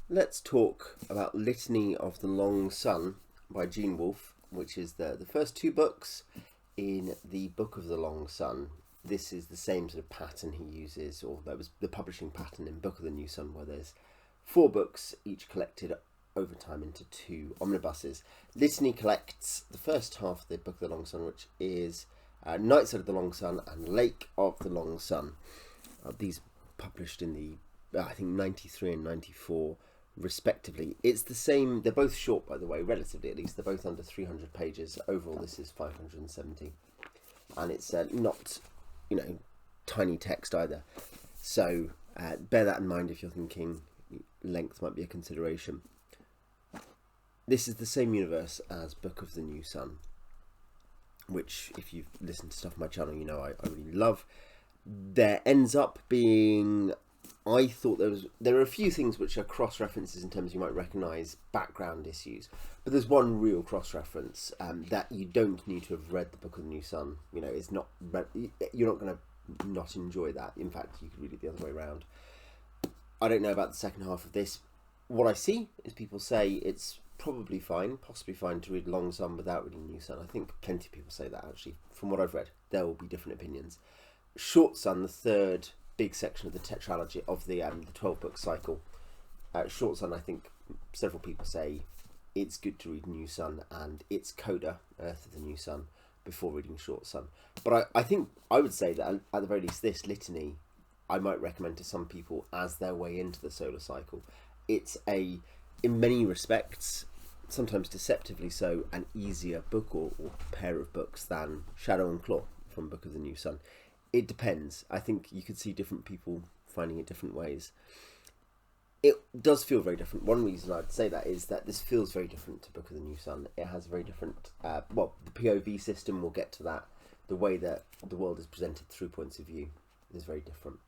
Let's talk about Litany of the Long Sun by Gene Wolfe, which is the first two books in the Book of the Long Sun. This is the same sort of pattern he uses, or that was the publishing pattern in Book of the New Sun, where there's four books, each collected over time into two omnibuses. Litany collects the first half of the Book of the Long Sun, which is Nightside of the Long Sun and Lake of the Long Sun. These published in the, I think, 93 and 94 respectively. It's the same, they're both short, by the way, relatively at least. They're both under 300 pages. Overall, this is 570. And it's not, tiny text either. So bear that in mind if you're thinking length might be a consideration. This is the same universe as Book of the New Sun, which, if you've listened to stuff on my channel, you know I really love. There ends up being, I thought there are a few things which are cross-references in terms you might recognise background issues, but there's one real cross-reference that you don't need to have read the Book of the New Sun. It's not, you're not going to not enjoy that. In fact, you could read it the other way around. I don't know about the second half of this. What I see is people say it's probably fine, possibly fine to read Long Sun without reading New Sun. I think plenty of people say that, actually. From what I've read, there will be different opinions. Short Sun, the third big section of the tetralogy of the 12-book cycle. Short Sun, I think several people say it's good to read New Sun and its coda, Earth of the New Sun, before reading Short Sun. But I think I would say that at the very least this litany I might recommend to some people as their way into the solar cycle. It's in many respects, sometimes deceptively so, an easier book or pair of books than Shadow and Claw from Book of the New Sun. It depends. I think you could see different people finding it different ways. It does feel very different. One reason I'd say that is that this feels very different to Book of the New Sun. It has a very different, the POV system, we'll get to that. The way that the world is presented through points of view is very different.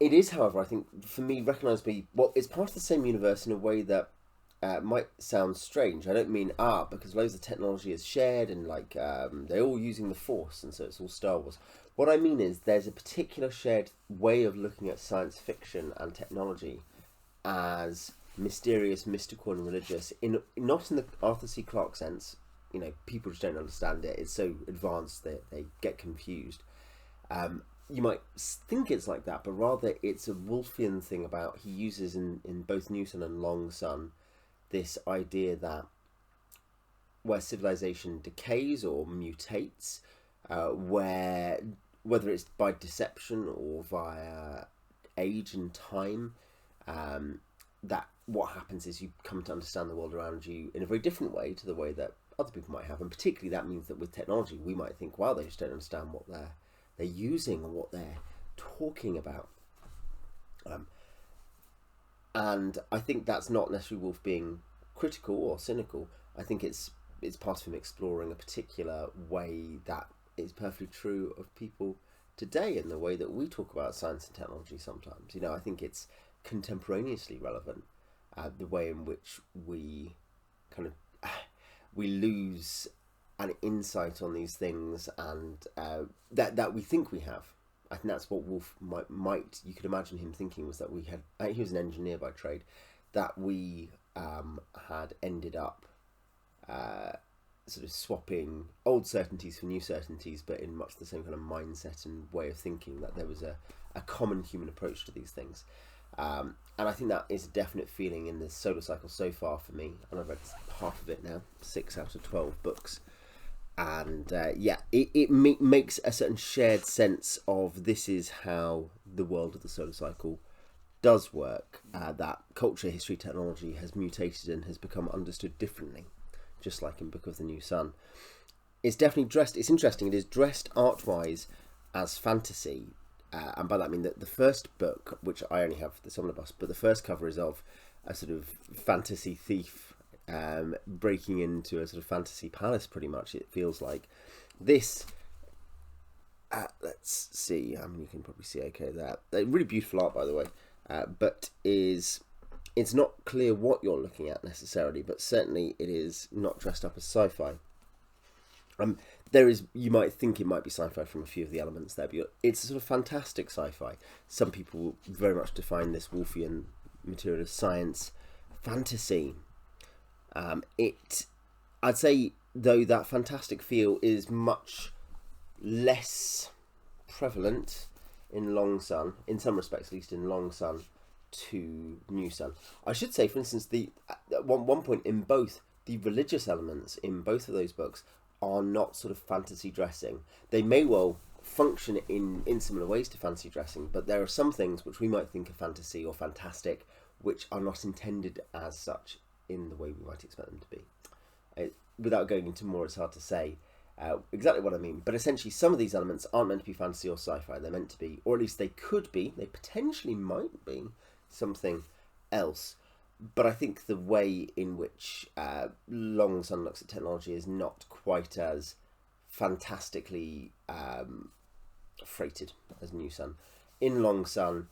It is, however, I think, for me, recognisably, it's part of the same universe in a way that might sound strange. I don't mean because loads of technology is shared and they're all using the Force and so it's all Star Wars. What I mean is there's a particular shared way of looking at science fiction and technology as mysterious, mystical and religious, not in the Arthur C. Clarke sense. People just don't understand it. It's so advanced that they get confused. You might think it's like that, but rather it's a Wolfian thing about, he uses in both New Sun and Long Sun this idea that where civilization decays or mutates, whether it's by deception or via age and time, that what happens is you come to understand the world around you in a very different way to the way that other people might have. And particularly that means that with technology, we might think, wow, they just don't understand what they're using or what they're talking about. And I think that's not necessarily Wolfe being critical or cynical. I think it's part of him exploring a particular way that is perfectly true of people today in the way that we talk about science and technology sometimes. I think it's contemporaneously relevant, the way in which we we lose an insight on these things and that we think we have. I think that's what Wolfe might you could imagine him thinking, was that he was an engineer by trade, that we had ended up sort of swapping old certainties for new certainties, but in much the same kind of mindset and way of thinking, that there was a common human approach to these things. And I think that is a definite feeling in the solar cycle so far for me, and I've read half of it now, 6 out of 12 books. And it makes a certain shared sense of this is how the world of the solar cycle does work, that culture, history, technology has mutated and has become understood differently, just like in Book of the New Sun. It's definitely dressed, it's interesting, it is dressed art-wise as fantasy, and by that I mean that the first book, which I only have this omnibus, but the first cover is of a sort of fantasy thief breaking into a sort of fantasy palace, pretty much, it feels like. This, let's see, you can probably see okay there. Really beautiful art, by the way, but it's not clear what you're looking at necessarily, but certainly it is not dressed up as sci-fi. You might think it might be sci-fi from a few of the elements there, but it's a sort of fantastic sci-fi. Some people very much define this Wolfian material as science fantasy. I'd say though that fantastic feel is much less prevalent in Long Sun, in some respects at least, in Long Sun to New Sun. I should say, for instance, at one point in both, the religious elements in both of those books are not sort of fantasy dressing. They may well function in similar ways to fantasy dressing, but there are some things which we might think are fantasy or fantastic which are not intended as such in the way we might expect them to be. Without going into more, it's hard to say exactly what I mean, but essentially some of these elements aren't meant to be fantasy or sci-fi. They're meant to be, or at least they could be, they potentially might be something else. But I think the way in which Long Sun looks at technology is not quite as fantastically freighted as New Sun. In Long Sun,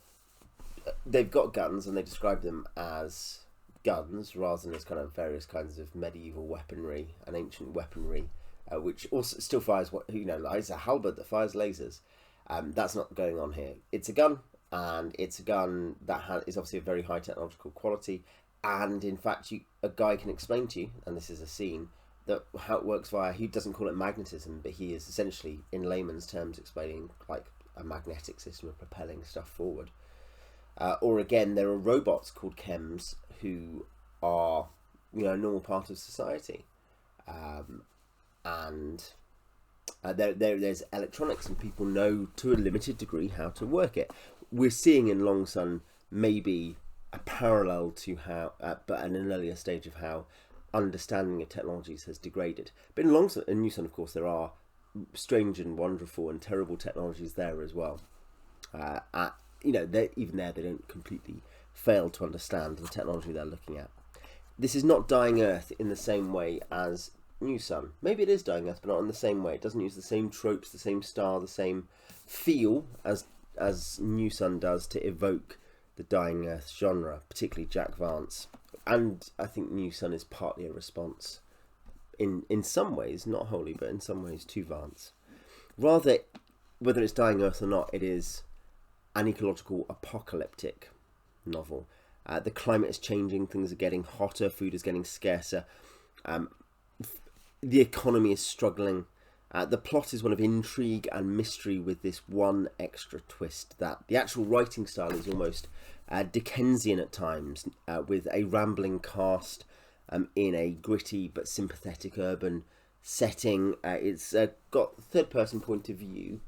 they've got guns and they describe them as guns rather than as kind of various kinds of medieval weaponry and ancient weaponry, which also still fires it's a halberd that fires lasers. That's not going on here. It's a gun, and it's a gun that is obviously a very high technological quality. And in fact, a guy can explain to you, and this is a scene, that how it works via, he doesn't call it magnetism, but he is essentially, in layman's terms, explaining like a magnetic system of propelling stuff forward. Or again, there are robots called chems who are, a normal part of society. There's electronics, and people know to a limited degree how to work it. We're seeing in Long Sun maybe a parallel to how, but at an earlier stage of how understanding of technologies has degraded. But in Long Sun and New Sun, of course, there are strange and wonderful and terrible technologies there as well. Even there, they don't completely fail to understand the technology they're looking at. This is not Dying Earth in the same way as New Sun. Maybe it is Dying Earth, but not in the same way. It doesn't use the same tropes, the same style, the same feel as New Sun does to evoke the Dying Earth genre, particularly Jack Vance. And I think New Sun is partly a response, in some ways, not wholly, but in some ways, to Vance. Rather, whether it's Dying Earth or not, it is an ecological apocalyptic novel. The climate is changing, things are getting hotter, food is getting scarcer, the economy is struggling. The plot is one of intrigue and mystery with this one extra twist, that the actual writing style is almost Dickensian at times, with a rambling cast in a gritty but sympathetic urban setting. It's got third-person point of view,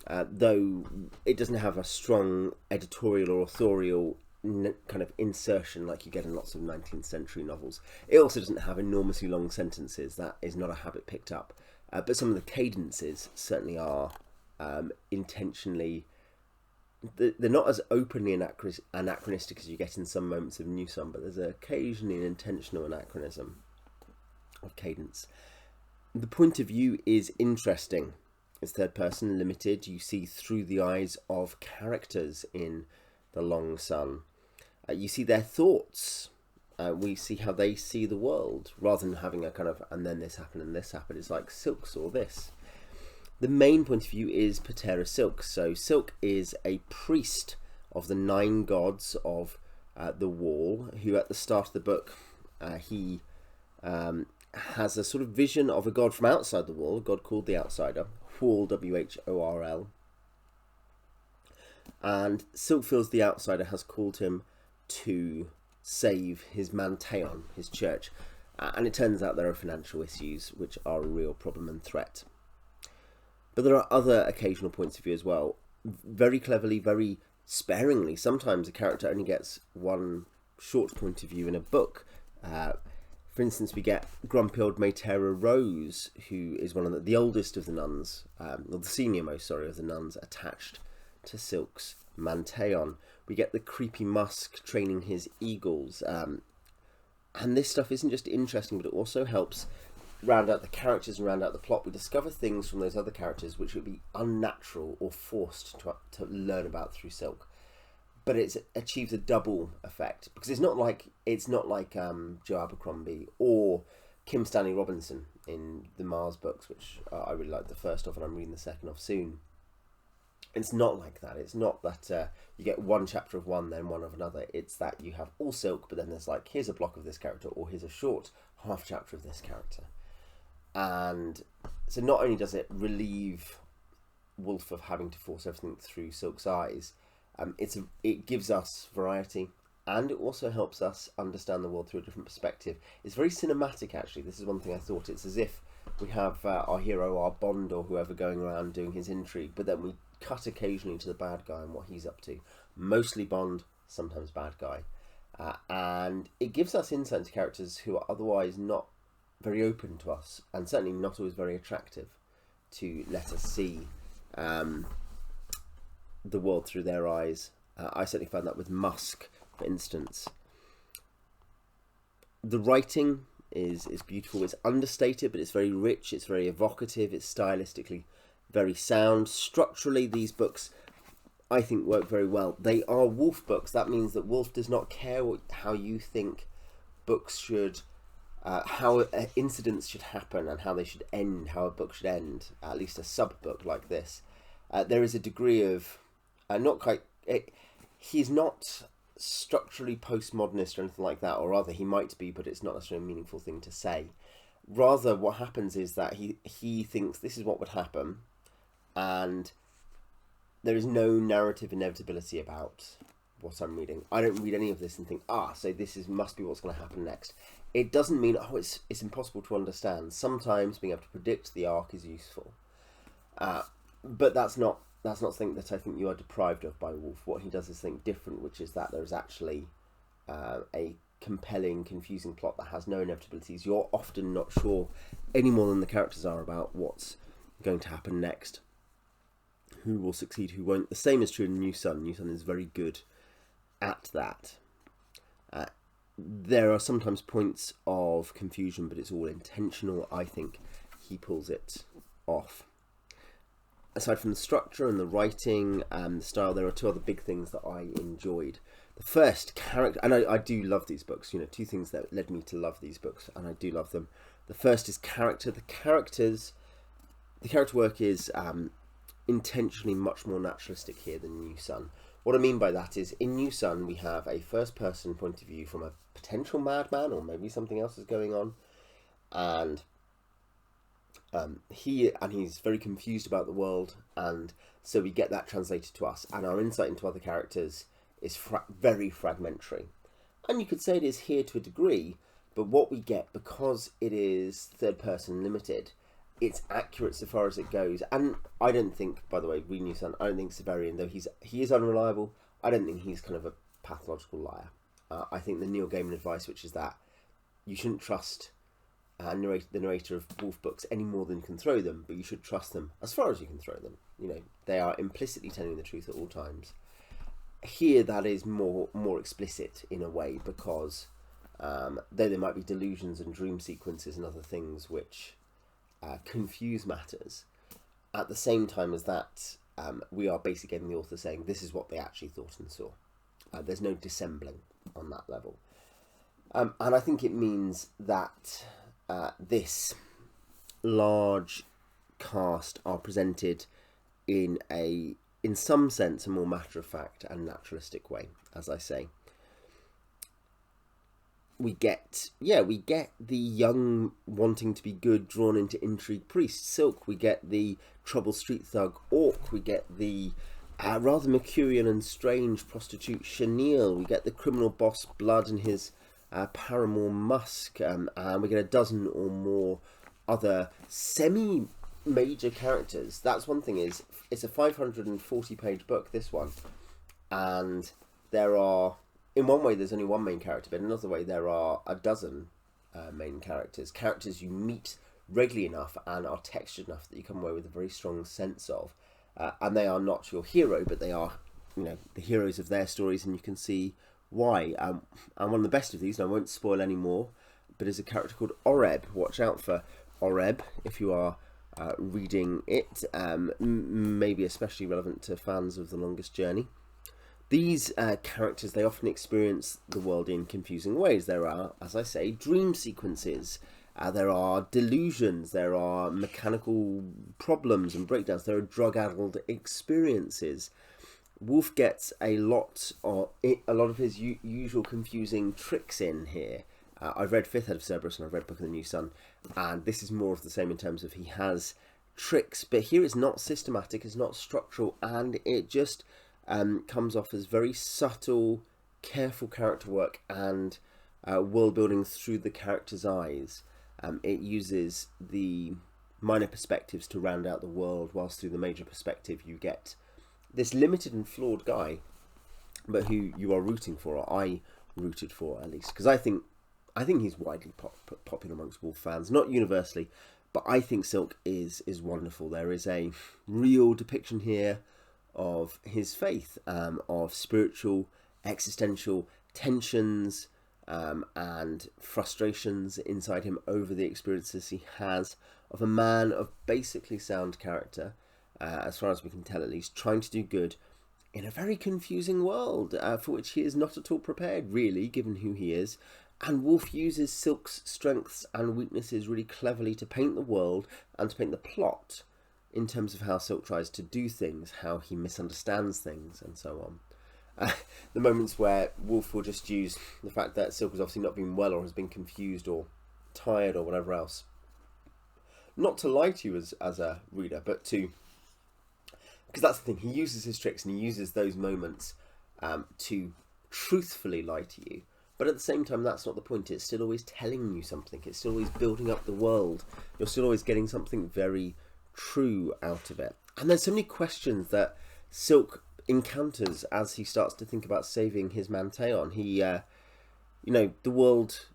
though it doesn't have a strong editorial or authorial kind of insertion like you get in lots of 19th century novels. It also doesn't have enormously long sentences. That is not a habit picked up. But some of the cadences certainly are intentionally... They're not as openly anachronistic as you get in some moments of New Sun, but there's occasionally an intentional anachronism of cadence. The point of view is interesting. It's third person, limited. You see through the eyes of characters in The Long Sun. You see their thoughts. We see how they see the world, rather than having a kind of, and then this happened and this happened. It's like Silk saw this. The main point of view is Patera Silk. So Silk is a priest of the 9 gods of the Wall, who at the start of the book, he has a sort of vision of a god from outside the Wall, a god called the Outsider, Whorl, W-H-O-R-L. And Silk feels the Outsider has called him to save his Manteon, his church. And it turns out there are financial issues which are a real problem and threat. But there are other occasional points of view as well. Very cleverly, very sparingly. Sometimes a character only gets one short point of view in a book. For instance, we get grumpy old Maytera Rose, who is one of the oldest of the nuns, or the senior most, of the nuns attached to Silk's Manteon. We get the creepy Musk training his eagles. And this stuff isn't just interesting, but it also helps round out the characters and round out the plot. We discover things from those other characters which would be unnatural or forced to learn about through Silk. But it achieves a double effect, because it's not like Joe Abercrombie or Kim Stanley Robinson in the Mars books, which I really like the first of, and I'm reading the second of soon. It's not like that. It's not that you get one chapter of one, then one of another. It's that you have all Silk, but then there's like, here's a block of this character, or here's a short half chapter of this character. And so not only does it relieve Wolfe of having to force everything through Silk's eyes, it gives us variety, and it also helps us understand the world through a different perspective. It's very cinematic, actually. This is one thing I thought. It's as if we have our hero, our Bond, or whoever going around doing his intrigue, but then we cut occasionally to the bad guy and what he's up to. Mostly Bond, sometimes bad guy. And it gives us insight into characters who are otherwise not very open to us, and certainly not always very attractive, to let us see the world through their eyes. I certainly found that with Musk, for instance. The writing is beautiful. It's understated, but it's very rich. It's very evocative. It's stylistically very sound. Structurally, these books, I think, work very well. They are Wolfe books. That means that Wolfe does not care how you think books should, how incidents should happen and how they should end, how a book should end, at least a sub-book like this. There is a degree of, not quite, he's not structurally postmodernist or anything like that, or rather he might be, but it's not necessarily a meaningful thing to say. Rather, what happens is that he thinks this is what would happen, and there is no narrative inevitability about what I'm reading. I don't read any of this and think, so must be what's going to happen next. It doesn't mean, it's impossible to understand. Sometimes being able to predict the arc is useful, but that's not something that I think you are deprived of by Wolfe. What he does is think different, which is that there's actually a compelling, confusing plot that has no inevitabilities. You're often not sure any more than the characters are about what's going to happen next, who will succeed, who won't. The same is true in New Sun. New Sun is very good at that. There are sometimes points of confusion, but it's all intentional. I think he pulls it off. Aside from the structure and the writing and the style, there are two other big things that I enjoyed. The first, character, and I do love these books, two things that led me to love these books, and I do love them. The first is character. The character work is intentionally much more naturalistic here than New Sun. What I mean by that is, in New Sun, we have a first-person point of view from a potential madman, or maybe something else is going on, and he's very confused about the world, and so we get that translated to us, and our insight into other characters is very fragmentary. And you could say it is here to a degree, but what we get, because it is third-person limited, it's accurate so far as it goes. And I don't think, by the way, read New Sun, I don't think Severian, though he is unreliable, I don't think he's kind of a pathological liar. I think the Neil Gaiman advice, which is that you shouldn't trust the narrator of Wolfe books any more than you can throw them, but you should trust them as far as you can throw them. They are implicitly telling the truth at all times. Here, that is more explicit in a way, because though there might be delusions and dream sequences and other things which confuse matters, at the same time as that, we are basically getting the author saying this is what they actually thought and saw. There's no dissembling on that level, and I think it means that this large cast are presented in some sense a more matter-of-fact and naturalistic way. As I say, we get the young wanting to be good drawn into intrigue priest Silk, we get the troubled street thug Orc, we get the rather mercurial and strange prostitute Chenille, we get the criminal boss Blood and his paramour Musk, and we get a dozen or more other semi-major characters. That's one thing, is it's a 540-page book, this one, and there are, in one way there's only one main character, but in another way there are a dozen main characters you meet regularly enough and are textured enough that you come away with a very strong sense of, and they are not your hero, but they are the heroes of their stories, and you can see why. And one of the best of these, and I won't spoil any more, but is a character called Oreb. Watch out for Oreb if you are reading it, maybe especially relevant to fans of The Longest Journey. These characters, they often experience the world in confusing ways. There are, as I say, dream sequences. There are delusions, there are mechanical problems and breakdowns, there are drug-addled experiences. Wolfe gets a lot of his usual confusing tricks in here. I've read Fifth Head of Cerberus and I've read Book of the New Sun, and this is more of the same in terms of he has tricks, but here it's not systematic, it's not structural, and it just comes off as very subtle, careful character work and world building through the character's eyes. It uses the minor perspectives to round out the world, whilst through the major perspective you get this limited and flawed guy, but who you are rooting for, or I rooted for at least, because I think he's widely popular amongst Wolfe fans, not universally, but I think Silk is wonderful. There is a real depiction here of his faith, of spiritual, existential tensions and frustrations inside him over the experiences he has of a man of basically sound character, as far as we can tell at least, trying to do good in a very confusing world for which he is not at all prepared, really, given who he is. And Wolfe uses Silk's strengths and weaknesses really cleverly to paint the world and to paint the plot in terms of how Silk tries to do things, how he misunderstands things, and so on. The moments where Wolfe will just use the fact that Silk has obviously not been well, or has been confused or tired or whatever else, not to lie to you as a reader, but to, because that's the thing, he uses his tricks and he uses those moments to truthfully lie to you. But at the same time, that's not the point. It's still always telling you something. It's still always building up the world. You're still always getting something very true out of it. And there's so many questions that Silk encounters as he starts to think about saving his man Theon. He, the world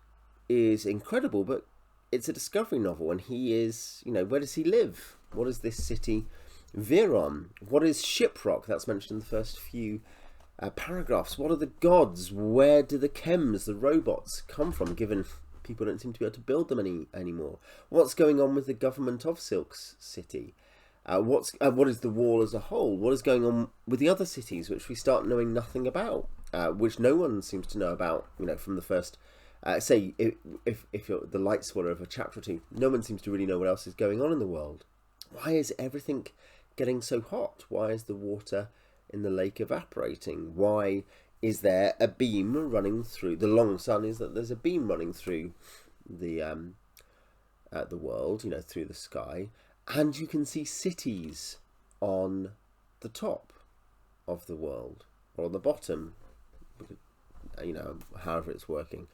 is incredible, but it's a discovery novel, and he is, where does he live? What does this city veer on? What is Shiprock? That's mentioned in the first few paragraphs. What are the gods? Where do the chems, the robots, come from, given people don't seem to be able to build them anymore? What's going on with the government of Silk's city? What is the wall as a whole? What is going on with the other cities, which we start knowing nothing about, which no one seems to know about, from the first, say, if you're the light spoiler of a chapter or two, no one seems to really know what else is going on in the world. Why is everything getting so hot? Why is the water in the lake evaporating? Why is there a beam running through the long sun? Is that there's a beam running through the world, through the sky, and you can see cities on the top of the world, or on the bottom, however it's working.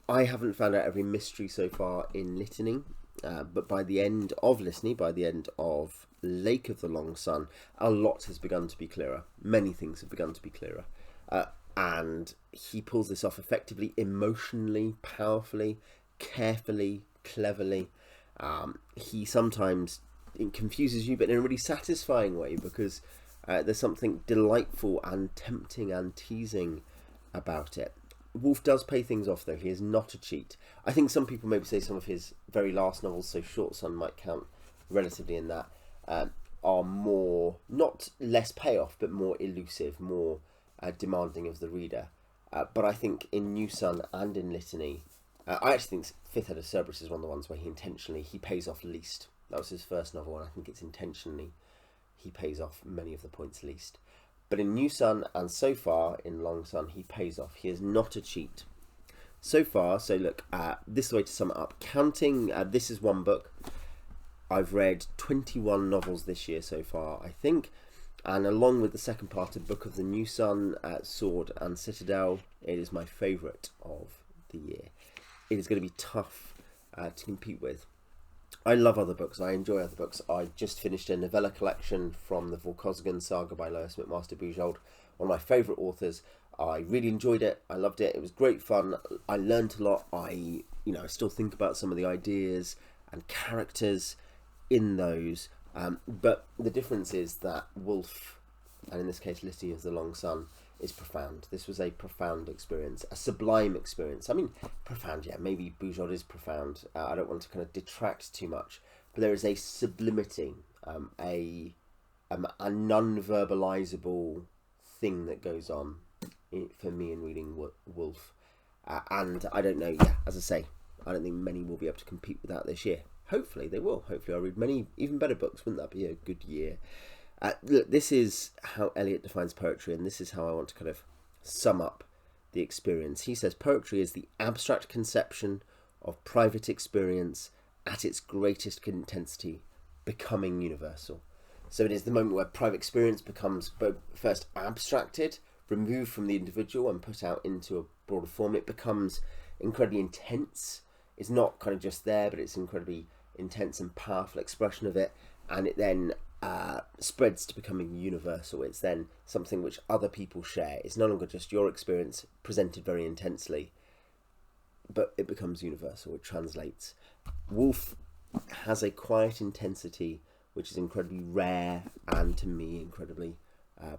I haven't found out every mystery so far in Litany, but by the end of Litany, by the end of Lake of the Long Sun, a lot has begun to be clearer. Many things have begun to be clearer. And he pulls this off effectively, emotionally, powerfully, carefully, cleverly. He sometimes confuses you, but in a really satisfying way, because there's something delightful and tempting and teasing about it. Wolfe does pay things off, though. He is not a cheat. I think some people maybe say some of his very last novels, so Short Sun might count relatively in that, are more, not less payoff, but more elusive, more demanding of the reader. But I think in New Sun and in Litany, I actually think Fifth Head of Cerberus is one of the ones where he pays off least. That was his first novel, and I think it's intentionally he pays off many of the points least. But in New Sun and so far in Long Sun, he pays off. He is not a cheat. So far, so look, this is the way to sum it up. Counting, this is one book. I've read 21 novels this year so far, I think. And along with the second part of Book of the New Sun, Sword and Citadel, it is my favourite of the year. It is going to be tough to compete with. I love other books. I enjoy other books. I just finished a novella collection from the Vorkosigan saga by Lois McMaster-Bujold, one of my favourite authors. I really enjoyed it. I loved it. It was great fun. I learned a lot. I still think about some of the ideas and characters in those. But the difference is that Wolfe, and in this case Litany of the Long Sun, is profound. This was a profound experience, a sublime experience. I mean, profound, yeah, maybe Bujold is profound. I don't want to kind of detract too much, but there is a sublimity, a non-verbalizable thing that goes on for me in reading Wolfe. And I don't know, yeah, as I say, I don't think many will be able to compete with that this year. Hopefully they will. Hopefully I'll read many even better books. Wouldn't that be a good year? Look, this is how Eliot defines poetry, and this is how I want to kind of sum up the experience. He says poetry is the abstract conception of private experience at its greatest intensity, becoming universal. So it is the moment where private experience becomes first abstracted, removed from the individual and put out into a broader form. It becomes incredibly intense. It's not kind of just there, but it's incredibly intense and powerful expression of it, and it then spreads to becoming universal. It's then something which other people share. It's no longer just your experience presented very intensely, but it becomes universal. It translates. Wolfe has a quiet intensity which is incredibly rare and, to me, incredibly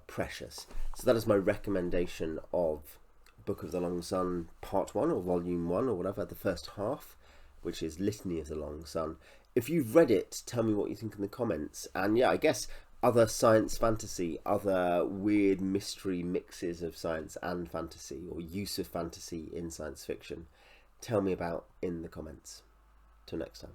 precious. So that is my recommendation of Book of the Long Sun Part 1 or Volume 1 or whatever, the first half, which is Litany of the Long Sun. If you've read it, tell me what you think in the comments. And yeah, I guess other science fantasy, other weird mystery mixes of science and fantasy, or use of fantasy in science fiction, tell me about in the comments. Till next time.